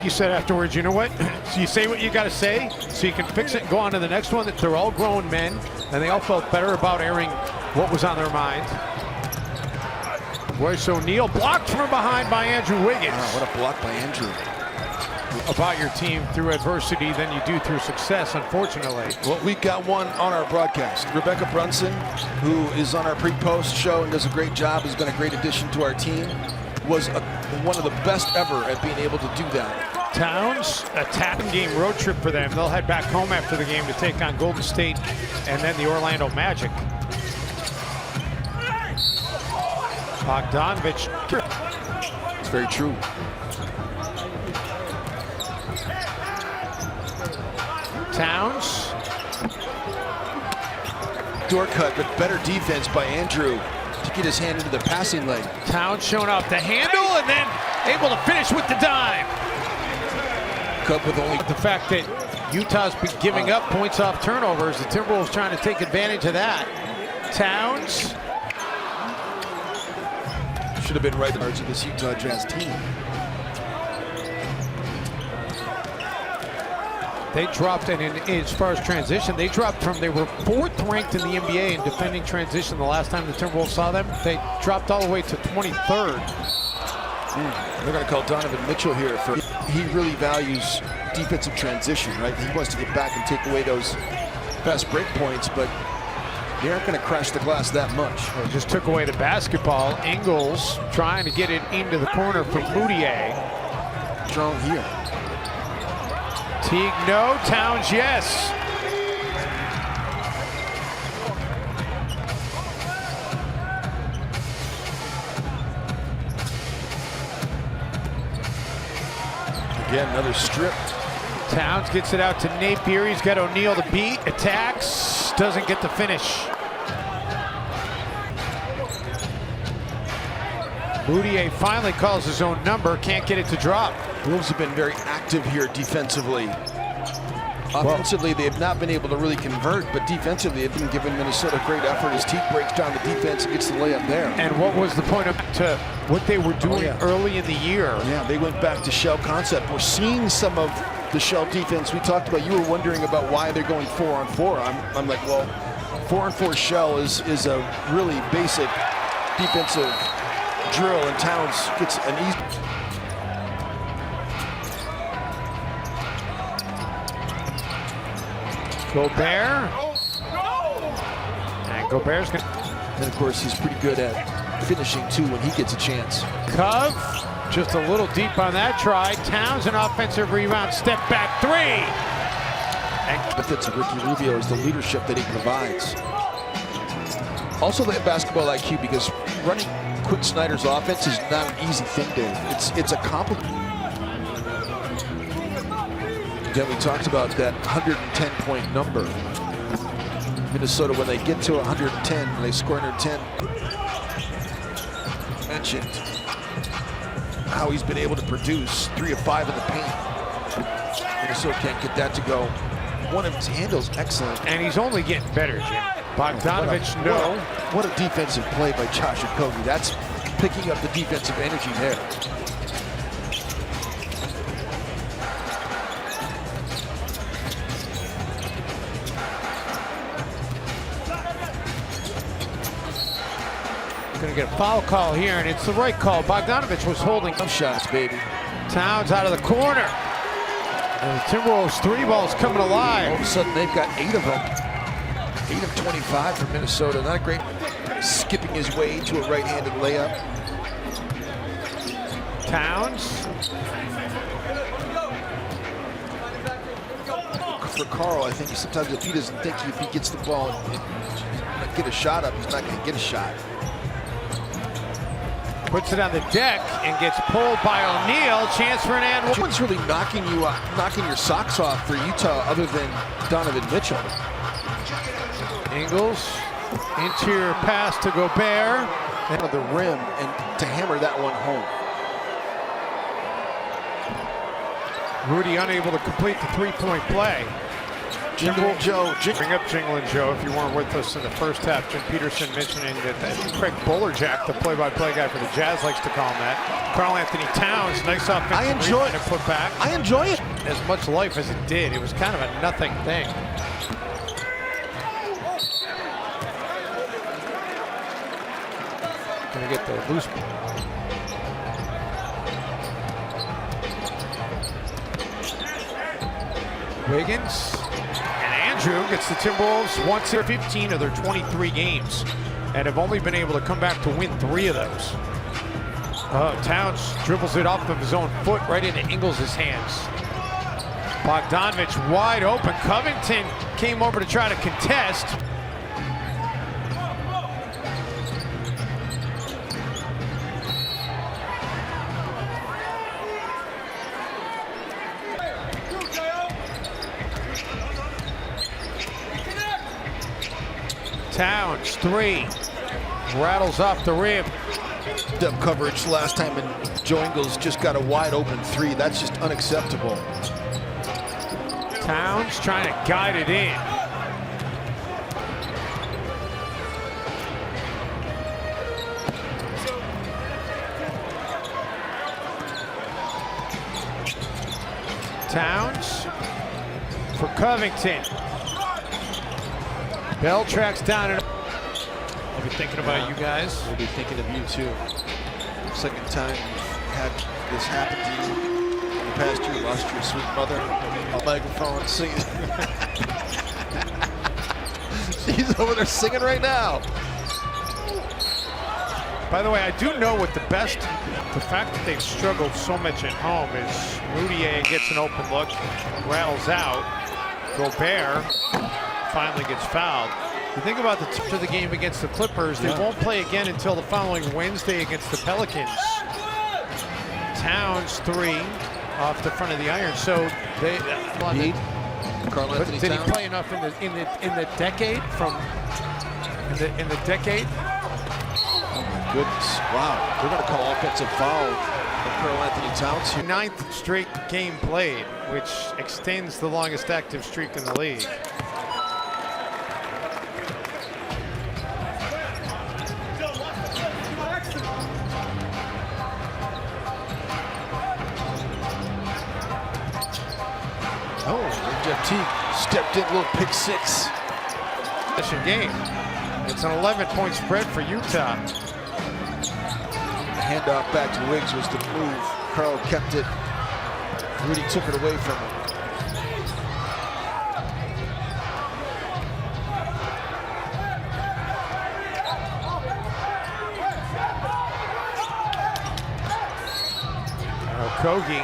You said afterwards, you know what? So you say what you got to say so you can fix it and go on to the next one. That they're all grown men, and they all felt better about airing what was on their mind. Royce O'Neal blocked from behind by Andrew Wiggins. Wow, what a block by Andrew. About your team through adversity than you do through success, unfortunately. Well, we got one on our broadcast. Rebecca Brunson, who is on our pre-post show and does a great job, has been a great addition to our team, was one of the best ever at being able to do that. Towns, a tapping game road trip for them. They'll head back home after the game to take on Golden State and then the Orlando Magic. Bogdanovich. It's very true. Towns. Door cut, but better defense by Andrew to get his hand into the passing lane. Towns showing off the handle and then able to finish with the dime. Cut with only The fact that Utah's been giving up points off turnovers, the Timberwolves trying to take advantage of that. Towns. should have been right in of this Utah Jazz team. They dropped, and as far as transition, they dropped from, they were 4th ranked in the NBA in defending transition the last time the Timberwolves saw them. They dropped all the way to 23rd. They're going to call Donovan Mitchell here for, he really values defensive transition, right? He wants to get back and take away those fast break points, but they aren't going to crash the glass that much. They just took away the basketball. Ingles trying to get it into the corner for Moutier. Strong here. Teague, no. Towns, yes. Again, another strip. Towns gets it out to Napier. He's got O'Neal to beat. Attacks. Doesn't get the finish. Moutier finally calls his own number. Can't get it to drop. Wolves have been very active here defensively. Offensively, they have not been able to really convert, but defensively, they've been giving Minnesota great effort as Teague breaks down the defense and gets the layup there. And what was the point of to what they were doing early in the year? Yeah, they went back to shell concept. We're seeing some of the shell defense we talked about. You were wondering about why they're going 4-on-4. I'm like, well, 4-on-4 shell is a really basic defensive drill, and Towns gets an easy. Gobert. And Gobert's going to. And of course, he's pretty good at finishing too when he gets a chance. Cove, just a little deep on that try. Towns, an offensive rebound, step back three. And the benefits of Ricky Rubio is the leadership that he provides. Also, they have basketball IQ, because running Quinn Snyder's offense is not an easy thing, Dave. It's a compliment. Again, we talked about that 110-point number. Minnesota, when they get to 110, when they score 110, mentioned how he's been able to produce 3 of 5 in the paint. Minnesota can't get that to go. One of his handles excellent. And he's only getting better, Jim. Bogdanovich, no. What a defensive play by Josh Okogie. That's picking up the defensive energy there. Going to get a foul call here, and it's the right call. Bogdanovich was holding. Some shots, baby. Towns out of the corner. And the Timberwolves 3 balls coming alive. All of a sudden, they've got 8 of them. 8 of 25 for Minnesota. Not great. Skipping his way to a right-handed layup. Towns. For Karl, I think sometimes if he doesn't think if he gets the ball and get a shot up, he's not going to get a shot. Puts it on the deck and gets pulled by O'Neal. Chance for an and. No one's really knocking your socks off for Utah other than Donovan Mitchell. Ingles, interior pass to Gobert. And the rim, and to hammer that one home. Rudy unable to complete the 3-point play. Jingle Joe. Bring up Jingle Joe if you weren't with us in the first half. Jim Peterson mentioning that Craig Bullerjack, the play-by-play guy for the Jazz, likes to call him that. Karl-Anthony Towns, nice offensive rebound and put back. I enjoy it. As much life as it did, it was kind of a nothing thing. Gonna get the loose ball. Wiggins and Andrew gets the Timberwolves once in 15 of their 23 games and have only been able to come back to win 3 of those. Towns dribbles it off of his own foot right into Ingles' hands. Bogdanovich wide open. Covington came over to try to contest. Towns, 3, rattles off the rim. Step coverage last time, and Joe Ingles just got a wide open 3. That's just unacceptable. Towns trying to guide it in. Towns for Covington. Bell tracks down and I'll be thinking about you guys. We'll be thinking of you too. Second time you've had this happen to you in the past year. Lost your sweet mother on microphone singing. She's over there singing right now. By the way, I do know what the fact that they've struggled so much at home is Moutier gets an open look, rattles out. Gobert finally gets fouled. You think about the tip of the game against the Clippers, they won't play again until the following Wednesday against the Pelicans. Towns 3 off the front of the iron, so they. Karl-Anthony Did he Towns play enough in the decade from in the decade? Oh my goodness! Wow, they're going to call offensive foul on Karl-Anthony Towns here. 9th straight game played, which extends the longest active streak in the league. Oh, Jeff Teague stepped in, little pick 6. Game. It's an 11-point spread for Utah. Handoff back to Wiggs was the move. Karl kept it. Rudy took it away from him. Kogi